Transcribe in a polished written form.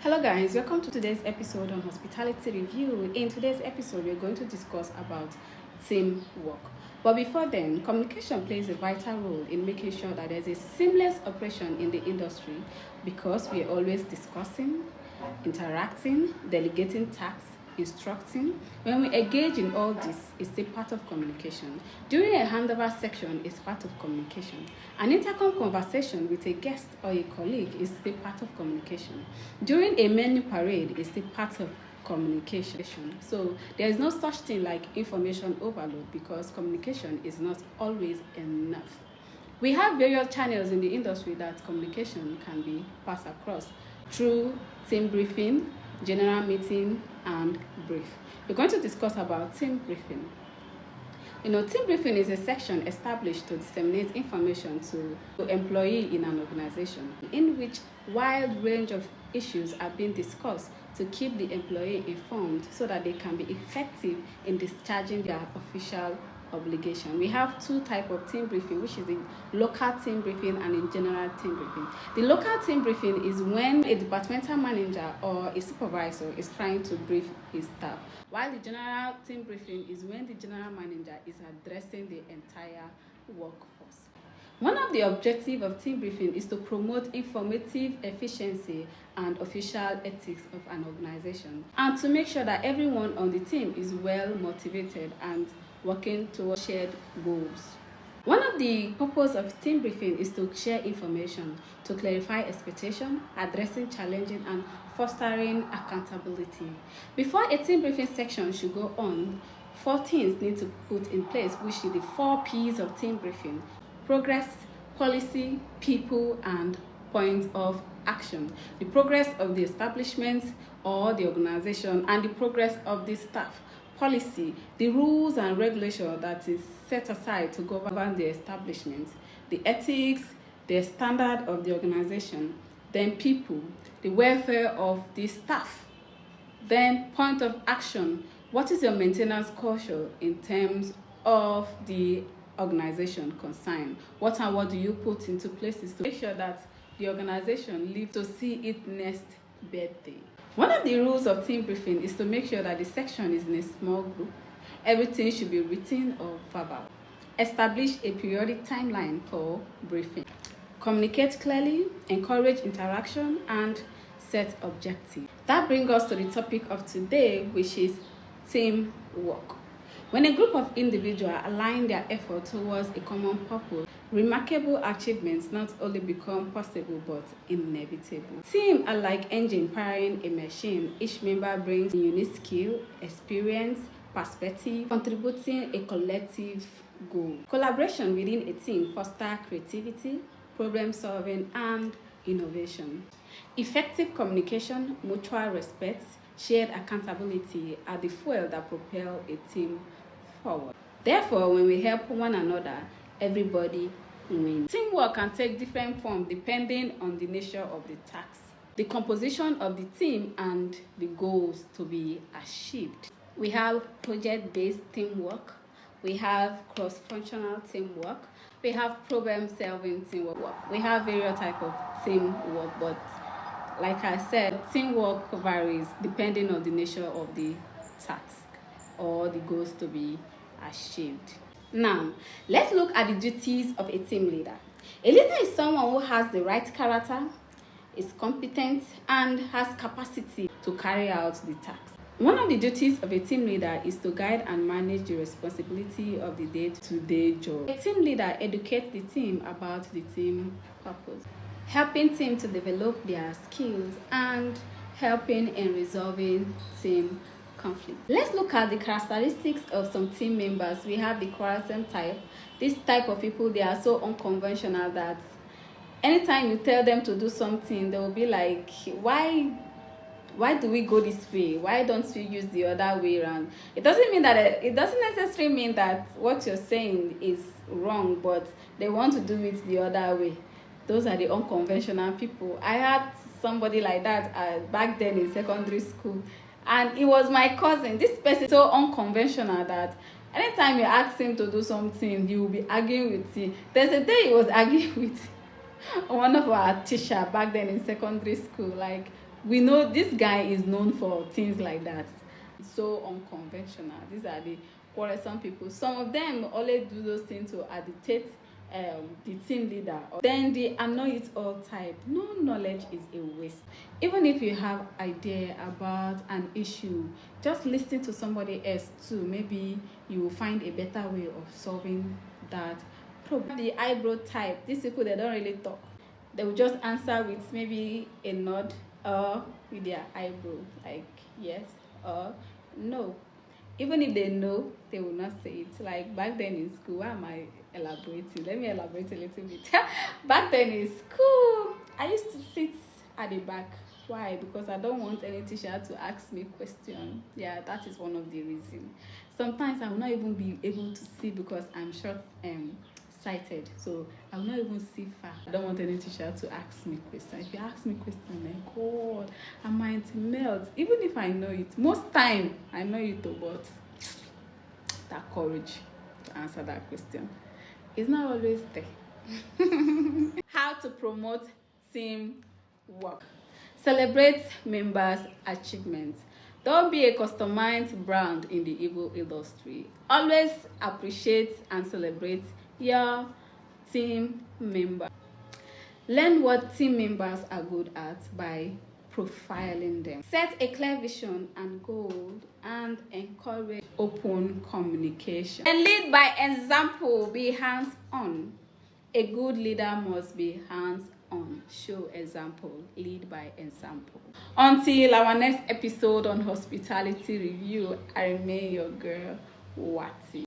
Hello guys, welcome to today's episode on hospitality review. In today's episode, we're going to discuss about teamwork. But before then, communication plays a vital role in making sure that there's a seamless operation in the industry because we are always discussing, interacting, delegating tasks, instructing. When we engage in all this, it's still part of communication. During a handover section is part of communication. An intercom conversation with a guest or a colleague is still part of communication. During a menu parade is still part of communication. So there is no such thing like information overload because communication is not always enough. We have various channels in the industry that communication can be passed across through team briefing, general meeting, and brief. We're going to discuss about team briefing. Team briefing is a section established to disseminate information to employees in an organization in which wide range of issues are being discussed to keep the employee informed so that they can be effective in discharging their official obligation. We have two types of team briefing, which is the local team briefing and the general team briefing. The local team briefing is when a departmental manager or a supervisor is trying to brief his staff, while the general team briefing is when the general manager is addressing the entire workforce. One of the objectives of team briefing is to promote informative efficiency and official ethics of an organization, and to make sure that everyone on the team is well motivated and working towards shared goals. One of the purposes of team briefing is to share information, to clarify expectations, addressing challenges, and fostering accountability. Before a team briefing section should go on, 4 things need to be put in place, which is the 4 P's of team briefing: progress, policy, people, and point of action. The progress of the establishment or the organization, and the progress of the staff. Policy, the rules and regulations that is set aside to govern the establishment. The ethics, the standard of the organization. Then people, the welfare of the staff. Then point of action, what is your maintenance culture in terms of the organization concerned? What and what do you put into places to make sure that the organization lives to see its next birthday? One of the rules of team briefing is to make sure that the section is in a small group. Everything should be written or verbal. Establish a periodic timeline for briefing. Communicate clearly, encourage interaction, and set objectives. That brings us to the topic of today, which is teamwork. When a group of individuals align their effort towards a common purpose, remarkable achievements not only become possible but inevitable. Teams are like engine powering a machine. Each member brings a unique skill, experience, perspective, contributing a collective goal. Collaboration within a team fosters creativity, problem solving, and innovation. Effective communication, mutual respect, shared accountability are the fuel that propel a team forward. Therefore, when we help one another, everybody wins. Teamwork can take different forms depending on the nature of the task, the composition of the team, and the goals to be achieved. We have project-based teamwork, we have cross-functional teamwork, we have problem-solving teamwork. We have various types of teamwork, but like I said, teamwork varies depending on the nature of the task or the goals to be achieved. Now, let's look at the duties of a team leader. A leader is someone who has the right character, is competent, and has capacity to carry out the task. One of the duties of a team leader is to guide and manage the responsibility of the day-to-day job. A team leader educates the team about the team purpose, helping team to develop their skills and helping in resolving team conflict. Let's look at the characteristics of some team members. We have the quarrelsome type. This type of people, they are so unconventional that anytime you tell them to do something, they will be like, why do we go this way? Why don't we use the other way around? It doesn't necessarily mean that what you're saying is wrong, but they want to do it the other way. Those are the unconventional people. I had somebody like that back then in secondary school, and it was my cousin. This person is so unconventional that anytime you ask him to do something, he will be arguing with you. There's a day he was arguing with one of our teachers back then in secondary school, like, We know this guy is known for things like that. So unconventional. These are the quarrelsome people. Some of them always do those things to agitate the team leader. Then the annoy it all type. No knowledge is a waste. Even if you have idea about an issue, just listen to somebody else too. Maybe you will find a better way of solving that problem. The eyebrow type. These people, they don't really talk. They will just answer with maybe a nod or with their eyebrow, like yes or no. Even if they know, they will not say it. Like back then in school, why am I elaborating? Let me elaborate a little bit. Back then in school, I used to sit at the back. Why? Because I don't want any teacher to ask me question. Yeah, that is one of the reasons. Sometimes I will not even be able to see because I'm short sighted, so I will not even see far. I don't want any teacher to ask me question. If you ask me question, like God, I might melt. Even if I know it, most time I know it, but that courage to answer that question is not always there. How to promote team work. Celebrate members' achievements. Don't be a customized brand in the evil industry. Always appreciate and celebrate your team members. Learn what team members are good at by profiling them. Set a clear vision and goal and encourage open communication. And lead by example. Be hands-on. A good leader must be hands-on. Show example. Lead by example. Until our next episode on hospitality review, I remain your girl, Wati.